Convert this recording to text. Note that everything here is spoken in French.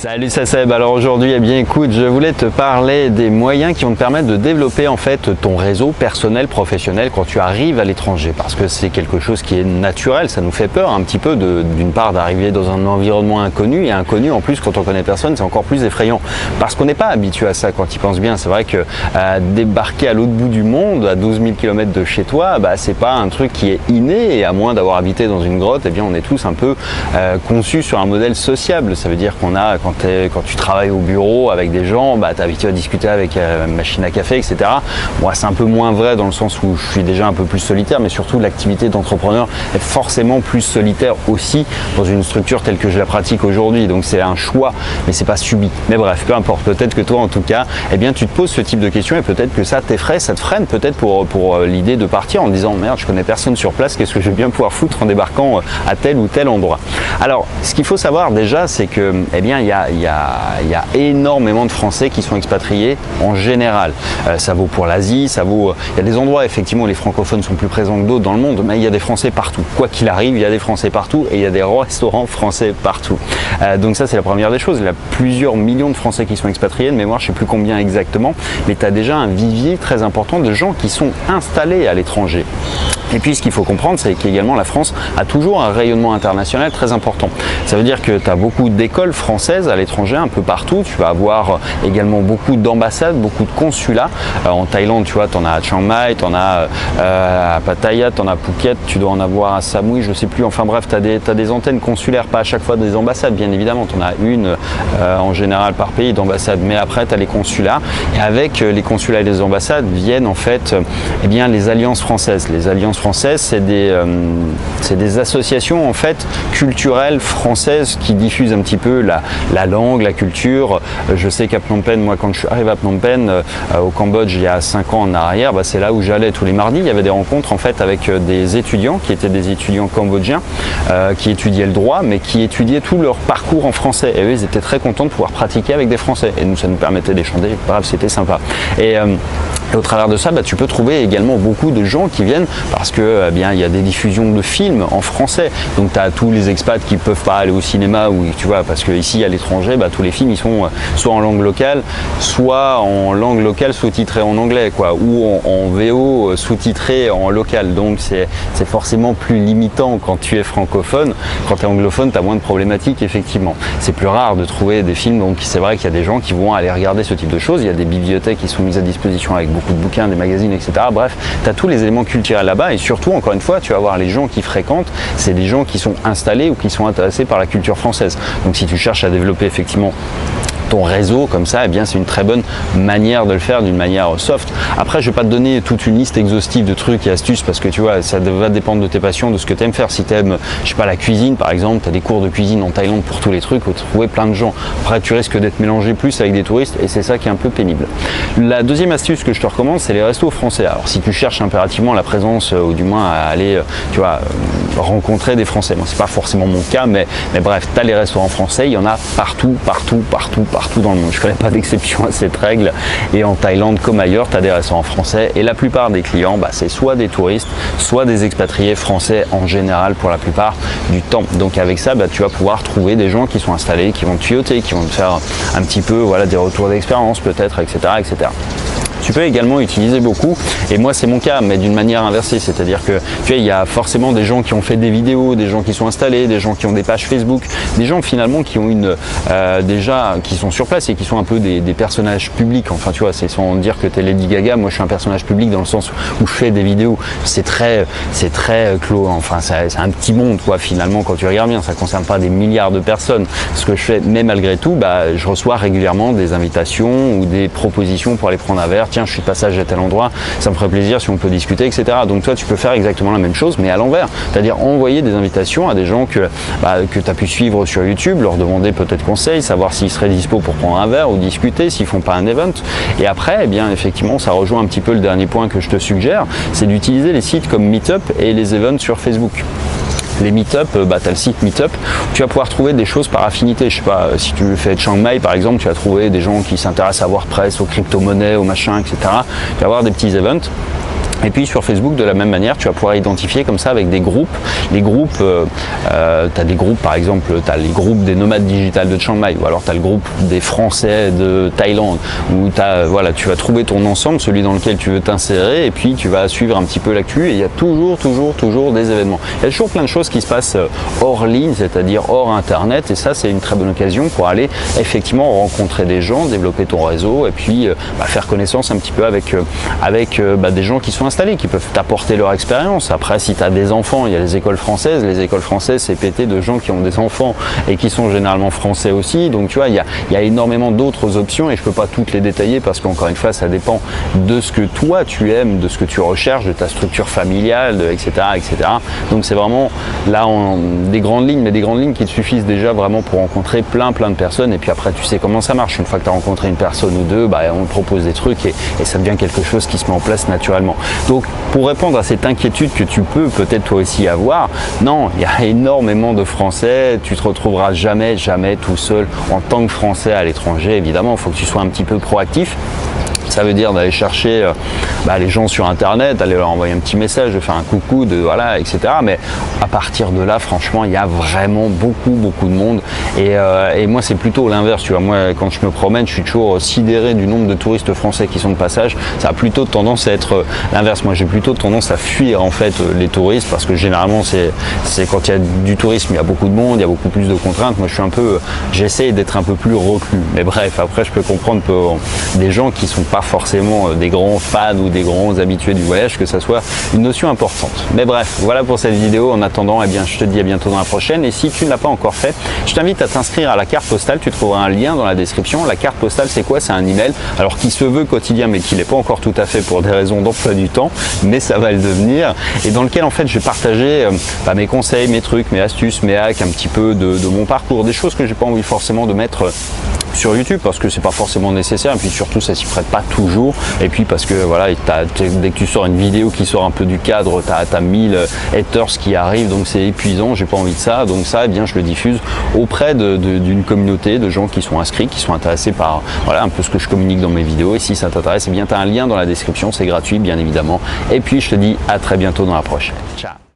Salut, c'est Seb. Alors aujourd'hui, eh bien écoute, je voulais te parler des moyens qui vont te permettre de développer en fait ton réseau personnel, professionnel quand tu arrives à l'étranger, parce que c'est quelque chose qui est naturel. Ça nous fait peur un petit peu d'une part d'arriver dans un environnement inconnu, et inconnu en plus quand on connaît personne, c'est encore plus effrayant parce qu'on n'est pas habitué à ça. Quand tu y penses bien, c'est vrai que débarquer à l'autre bout du monde, à 12 000 km de chez toi, c'est pas un truc qui est inné, et à moins d'avoir habité dans une grotte, eh bien on est tous un peu conçus sur un modèle sociable. Ça veut dire qu'on a quand tu travailles au bureau avec des gens, tu es habitué à discuter avec une machine à café, etc. Moi, c'est un peu moins vrai dans le sens où je suis déjà un peu plus solitaire, mais surtout l'activité d'entrepreneur est forcément plus solitaire aussi dans une structure telle que je la pratique aujourd'hui. Donc c'est un choix, mais c'est pas subi. Mais bref, peu importe. Peut-être que toi, en tout cas, eh bien, tu te poses ce type de questions et peut-être que ça t'effraie, ça te freine peut-être pour l'idée de partir en disant merde, je connais personne sur place, qu'est-ce que je vais bien pouvoir foutre en débarquant à tel ou tel endroit. Alors, ce qu'il faut savoir déjà, c'est que, eh bien, il y a énormément de Français qui sont expatriés en général. Ça vaut pour l'Asie, il y a des endroits effectivement où les francophones sont plus présents que d'autres dans le monde, mais il y a des Français partout. Quoi qu'il arrive, il y a des Français partout et il y a des restaurants français partout. Donc ça, c'est la première des choses. Il y a plusieurs millions de Français qui sont expatriés, de mémoire, je ne sais plus combien exactement, mais tu as déjà un vivier très important de gens qui sont installés à l'étranger. Et puis ce qu'il faut comprendre, c'est qu'également la France a toujours un rayonnement international très important. Ça veut dire que tu as beaucoup d'écoles françaises à l'étranger, un peu partout. Tu vas avoir également beaucoup d'ambassades, beaucoup de consulats. En Thaïlande, tu vois, tu en as à Chiang Mai, tu en as à Pattaya, tu en as à Phuket, tu dois en avoir à Samui, je sais plus. Enfin bref, tu as des antennes consulaires, pas à chaque fois des ambassades, bien évidemment. Tu en as une en général par pays d'ambassade, mais après tu as les consulats. Et avec les consulats et les ambassades viennent en fait eh bien, les alliances françaises. Les alliances françaises, c'est des associations en fait culturelles françaises qui diffusent un petit peu la langue, la culture. Je sais qu'à Phnom Penh, moi quand je suis arrivé à Phnom Penh au Cambodge il y a 5 ans en arrière, c'est là où j'allais tous les mardis. Il y avait des rencontres en fait avec des étudiants qui étaient des étudiants cambodgiens qui étudiaient le droit, mais qui étudiaient tout leur parcours en français. Et eux, ils étaient très contents de pouvoir pratiquer avec des Français. Et nous, ça nous permettait d'échanger. Bref, c'était sympa. Et au travers de ça, tu peux trouver également beaucoup de gens qui viennent parce que il y a des diffusions de films en français. Donc tu as tous les expats qui peuvent pas aller au cinéma, ou tu vois, parce que ici à l'étranger, tous les films ils sont soit en langue locale, soit en langue locale sous-titrée en anglais, quoi, ou en VO sous-titré en local. Donc c'est forcément plus limitant quand tu es francophone. Quand tu es anglophone, tu as moins de problématiques, effectivement. C'est plus rare de trouver des films, donc c'est vrai qu'il y a des gens qui vont aller regarder ce type de choses. Il y a des bibliothèques qui sont mises à disposition avec beaucoup de bouquins, des magazines, etc. Bref, tu as tous les éléments culturels là-bas, et surtout, encore une fois, tu vas voir les gens qui fréquentent, c'est des gens qui sont installés ou qui sont intéressés par la culture française. Donc si tu cherches à développer effectivement ton réseau comme ça, c'est une très bonne manière de le faire, d'une manière soft. Après, je vais pas te donner toute une liste exhaustive de trucs et astuces parce que tu vois, ça va dépendre de tes passions, de ce que tu aimes faire. Si tu aimes, je sais pas, la cuisine par exemple, tu as des cours de cuisine en Thaïlande pour tous les trucs, faut trouver plein de gens. Après, tu risques d'être mélangé plus avec des touristes et c'est ça qui est un peu pénible. La deuxième astuce que je te recommande, c'est les restos français. Alors, si tu cherches impérativement la présence ou du moins à aller, tu vois, rencontrer des Français. Bon, c'est pas forcément mon cas, mais bref, tu as les restaurants français, il y en a partout dans le monde. Je connais pas d'exception à cette règle. Et en Thaïlande comme ailleurs, tu as des restaurants français et la plupart des clients, c'est soit des touristes, soit des expatriés français en général pour la plupart du temps. Donc avec ça, tu vas pouvoir trouver des gens qui sont installés, qui vont te tuyauter, qui vont te faire un petit peu des retours d'expérience peut-être, etc., etc. Tu peux également utiliser beaucoup, et moi c'est mon cas, mais d'une manière inversée, c'est-à-dire que tu vois, il y a forcément des gens qui ont fait des vidéos, des gens qui sont installés, des gens qui ont des pages Facebook, des gens finalement qui ont déjà qui sont sur place et qui sont un peu des personnages publics. Enfin tu vois, c'est sans dire que t'es Lady Gaga, moi je suis un personnage public dans le sens où je fais des vidéos, c'est très clos, enfin c'est un petit monde quoi finalement quand tu regardes bien, ça concerne pas des milliards de personnes ce que je fais, mais malgré tout je reçois régulièrement des invitations ou des propositions pour aller prendre un verre. Tiens, je suis de passage à tel endroit, ça me ferait plaisir si on peut discuter, etc. Donc toi, tu peux faire exactement la même chose, mais à l'envers. C'est-à-dire envoyer des invitations à des gens que tu as pu suivre sur YouTube, leur demander peut-être conseil, savoir s'ils seraient dispo pour prendre un verre ou discuter, s'ils font pas un event. Et après, effectivement, ça rejoint un petit peu le dernier point que je te suggère, c'est d'utiliser les sites comme Meetup et les events sur Facebook. Les meet-up, tu as le site Meetup, tu vas pouvoir trouver des choses par affinité. Je sais pas, si tu fais Chiang Mai par exemple, tu vas trouver des gens qui s'intéressent à WordPress, aux crypto-monnaies, aux machins, etc. Tu vas avoir des petits events. Et puis sur Facebook, de la même manière, tu vas pouvoir identifier comme ça avec des groupes. Les groupes, tu as des groupes, par exemple, tu as les groupes des nomades digitales de Chiang Mai, ou alors tu as le groupe des Français de Thaïlande, où voilà, tu vas trouver ton ensemble, celui dans lequel tu veux t'insérer, et puis tu vas suivre un petit peu l'actu, et il y a toujours des événements. Il y a toujours plein de choses qui se passent hors ligne, c'est-à-dire hors Internet, et ça c'est une très bonne occasion pour aller effectivement rencontrer des gens, développer ton réseau, et puis faire connaissance un petit peu avec des gens qui sont installés, qui peuvent t'apporter leur expérience. Après, si tu as des enfants, il y a les écoles françaises. Les écoles françaises, c'est pété de gens qui ont des enfants et qui sont généralement français aussi. Donc, tu vois, il y a énormément d'autres options et je peux pas toutes les détailler parce qu'encore une fois, ça dépend de ce que toi tu aimes, de ce que tu recherches, de ta structure familiale, etc., etc. Donc, c'est vraiment là des grandes lignes, mais des grandes lignes qui te suffisent déjà vraiment pour rencontrer plein de personnes. Et puis après, tu sais comment ça marche. Une fois que tu as rencontré une personne ou deux, on te propose des trucs et ça devient quelque chose qui se met en place naturellement. Donc, pour répondre à cette inquiétude que tu peux peut-être toi aussi avoir, non, il y a énormément de Français, tu te retrouveras jamais tout seul en tant que Français à l'étranger. Évidemment, il faut que tu sois un petit peu proactif. Ça veut dire d'aller chercher les gens sur internet, d'aller leur envoyer un petit message, de faire un coucou, voilà, etc. Mais à partir de là, franchement, il y a vraiment beaucoup de monde. Et moi, c'est plutôt l'inverse. Tu vois, moi, quand je me promène, je suis toujours sidéré du nombre de touristes français qui sont de passage. Ça a plutôt tendance à être l'inverse. Moi, j'ai plutôt tendance à fuir en fait les touristes parce que généralement, c'est quand il y a du tourisme, il y a beaucoup de monde, il y a beaucoup plus de contraintes. Moi, j'essaie d'être un peu plus reclus. Mais bref, après, je peux comprendre que des gens qui sont pas forcément des grands fans ou des grands habitués du voyage, que ça soit une notion importante. Mais bref, voilà pour cette vidéo. En attendant, je te dis à bientôt dans la prochaine. Et si tu ne l'as pas encore fait, je t'invite à t'inscrire à la carte postale. Tu trouveras un lien dans la description. La carte postale, c'est quoi? C'est un email, alors qui se veut quotidien, mais qui n'est pas encore tout à fait pour des raisons d'emploi du temps, mais ça va le devenir. Et dans lequel, en fait, je vais partager mes conseils, mes trucs, mes astuces, mes hacks, un petit peu de mon parcours, des choses que j'ai pas envie forcément de mettre sur YouTube parce que c'est pas forcément nécessaire et puis surtout ça s'y prête pas toujours et puis parce que voilà, dès que tu sors une vidéo qui sort un peu du cadre, t'as 1000 haters qui arrivent, donc c'est épuisant, j'ai pas envie de ça, donc ça je le diffuse auprès d'une communauté de gens qui sont inscrits, qui sont intéressés par un peu ce que je communique dans mes vidéos. Et si ça t'intéresse, tu as un lien dans la description, c'est gratuit bien évidemment, et puis je te dis à très bientôt dans la prochaine. Ciao.